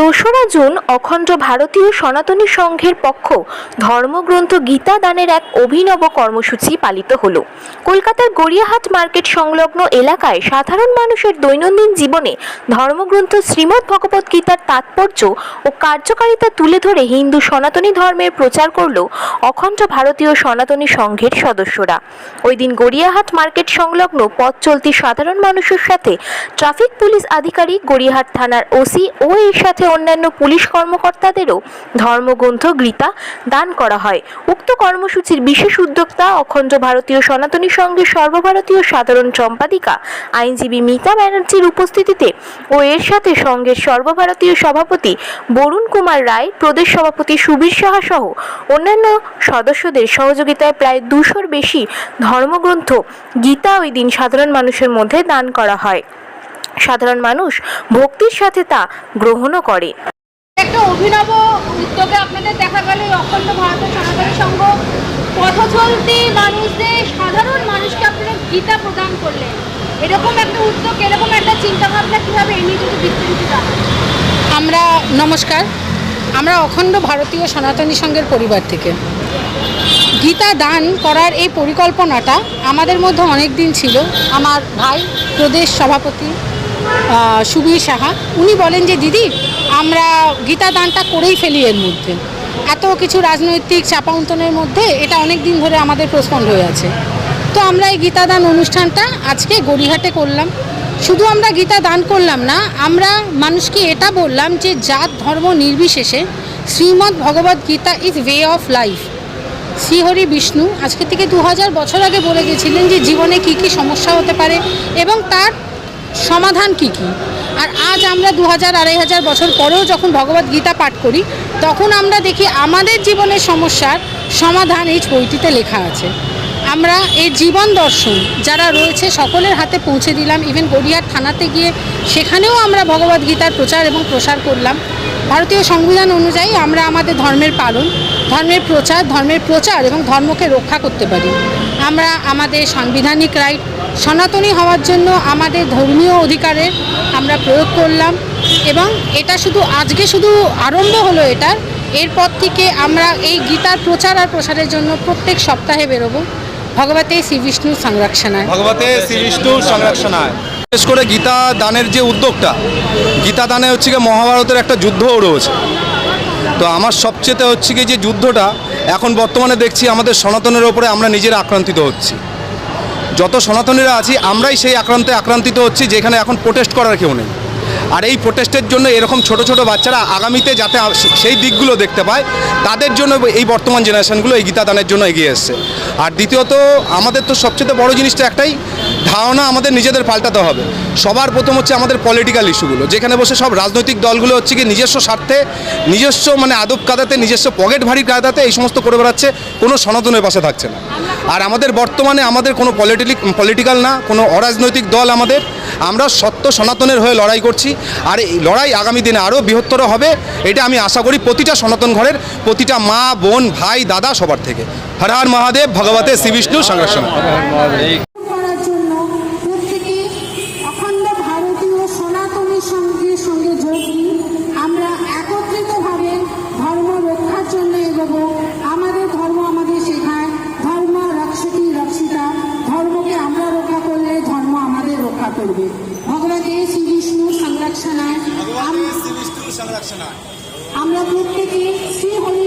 দোসরা জুন অখণ্ড ভারতীয় সনাতনী সংঘের পক্ষ ধর্মগ্রন্থ গীতা দানের এক অভিনব কর্মসূচি পালিত হল। কলকাতার গড়িয়াহাট মার্কেট সংলগ্ন এলাকায় সাধারণ মানুষের দৈনন্দিন জীবনে ধর্মগ্রন্থ শ্রীমদ্ ভগবদ্ গীতার তাৎপর্য ও কার্যকারিতা তুলে ধরে হিন্দু সনাতনী ধর্মের প্রচার করল অখণ্ড ভারতীয় সনাতনী সংঘের সদস্যরা। ওই দিন গড়িয়াহাট মার্কেট সংলগ্ন পথ চলতি সাধারণ মানুষের সাথে ট্রাফিক পুলিশ আধিকারিক, গড়িয়াহাট থানার ওসি ও এর সাথে অন্যান্য পুলিশ কর্মকর্তাদেরও ধর্মগ্রন্থ গীতা দান করা হয়। উক্ত কর্মসূচির বিশেষ উদ্যোক্তা অখণ্ড ভারতীয় সনাতনী সংঘের সর্বভারতীয় সাধারণ সম্পাদিকা আইনজীবী মিতা ব্যানার্জির উপস্থিতিতে ও এর সাথে সংঘের সর্বভারতীয় সভাপতি বরুণ কুমার রায়, প্রদেশ সভাপতি সুবীর সাহা সহ অন্যান্য সদস্যদের সহযোগিতায় প্রায় 200-র বেশি ধর্মগ্রন্থ গীতা ওই দিন সাধারণ মানুষের মধ্যে দান করা হয়। সাধারণ মানুষ ভক্তির সাথে তা গ্রহণও করে। একটা অভিনব উদ্যোগে আপনাদের দেখা গেল অখণ্ড ভারতীয় সনাতনী সংঘ পথ চলতি মানুষদের, সাধারণ মানুষকে আপনারা গীতা প্রদান করলেন। এরকম একটা উদ্যোগ, এরকম একটা চিন্তাভাবনা কীভাবে এমনি যদি বিস্তৃত জানান। নমস্কার, আমরা অখণ্ড ভারতীয় সনাতনী সংঘের পরিবার থেকে গীতা দান করার এই পরিকল্পনাটা আমাদের মধ্যে অনেক দিন ছিল। আমার ভাই প্রদেশ সভাপতি সুবীর সাহা, উনি বলেন যে দিদি আমরা গীতা দানটা করেই ফেলি। এর মধ্যে এত কিছু রাজনৈতিক চাপাউন্তনের মধ্যে এটা অনেক দিন ধরে আমাদের পোস্টপন্ড হয়ে আছে। তো আমরা এই গীতা দান অনুষ্ঠানটা আজকে গড়িয়াহাটে করলাম। শুধু আমরা গীতা দান করলাম না, আমরা মানুষকে এটা বললাম যে জাত ধর্ম নির্বিশেষে Shrimad Bhagavad Gita is way of life. Shrihari Vishnu আজকে থেকে 2000 বছর আগে বলে গেছিলেন যে জীবনে কী কী সমস্যা হতে পারে এবং তার সমাধান কী কী। আর আজ আমরা 2000-2500 বছর পরেও যখন ভগবদ্ গীতা পাঠ করি, তখন আমরা দেখি আমাদের জীবনের সমস্যার সমাধান এই বইটিতে লেখা আছে। আমরা এই জীবন দর্শন যারা রয়েছে সকলের হাতে পৌঁছে দিলাম। ইভেন গড়িয়াহাট থানাতে গিয়ে সেখানেও আমরা ভগবদ্ গীতার প্রচার এবং প্রসার করলাম। ভারতীয় সংবিধান অনুযায়ী আমরা আমাদের ধর্মের পালন, ধর্মের প্রচার এবং ধর্মকে রক্ষা করতে পারি। আমরা আমাদের সাংবিধানিক রাইট সনাতনী হওয়ার জন্য আমাদের ধর্মীয় অধিকারের আমরা প্রয়োগ করলাম। এবং এটা আজকে শুধু আরম্ভ হলো এটার। এরপর থেকে আমরা এই গীতার প্রচার আর প্রসারের জন্য প্রত্যেক সপ্তাহে বেরোবো। ভগবতে শ্রী বিষ্ণু সংরক্ষণায়। বিশেষ করে গীতা দানের যে উদ্যোগটা, গীতা দানে হচ্ছে কি মহাভারতের একটা যুদ্ধও রয়েছে। তো আমার সবচেয়ে হচ্ছে কি যে যুদ্ধটা এখন বর্তমানে দেখছি আমাদের সনাতনের ওপরে আমরা নিজেরা আক্রান্তিত হচ্ছি। যত সনাতনীরা আছি আমরাই সেই আক্রান্তিত হচ্ছি, যেখানে এখন প্রোটেস্ট করার কেউ নেই। আর এই প্রোটেস্টের জন্য এরকম ছোট ছোট বাচ্চারা আগামীতে যাতে সেই দিকগুলো দেখতে পায়, তাদের জন্য এই বর্তমান জেনারেশনগুলো এই গীতা দানের জন্য এগিয়ে এসছে। আর দ্বিতীয়ত আমাদের তো সবচেয়ে বড় জিনিসটা একটাই, ধারণা আমাদের নিজেদের পাল্টাতে হবে। সবার প্রথম হচ্ছে আমাদের পলিটিক্যাল ইস্যুগুলো, যেখানে বসে সব রাজনৈতিক দলগুলো হচ্ছে কি নিজস্ব স্বার্থে, নিজস্ব আদব কাদাতে, নিজস্ব পকেট ভারী কাদাতে এই সমস্ত করে বেড়াচ্ছে, কোনো সনাতনের পাশে থাকছে না। আর আমাদের বর্তমানে আমাদের কোনো পলিটিক্যাল না, কোনো অরাজনৈতিক দল আমরা সত্য সনাতনের হয়ে লড়াই করছি। আর এই লড়াই আগামী দিনে আরও বৃহত্তর হবে, এটা আমি আশা করি প্রতিটা সনাতন ঘরের প্রতিটা মা, বোন, ভাই, দাদা সবার থেকে। হর হর মহাদেব, ভগবতে শ্রী বিষ্ণু সংরক্ষণ। করার জন্য প্রত্যেকে অখণ্ড ভারতীয় সনাতনী সংঘের সঙ্গে যোগ দিই। আমরা একত্রিতভাবে ধর্ম রক্ষার জন্য এগোবো। আমাদের ধর্ম আমাদের শেখায় ধর্ম রক্ষতি রক্ষিতা। ধর্মকে আমরা রক্ষা করলে ধর্ম আমাদের রক্ষা করবে। ভগবতে শ্রী বিষ্ণু সংরক্ষণায়। আমরা প্রত্যেকে শ্রী হরি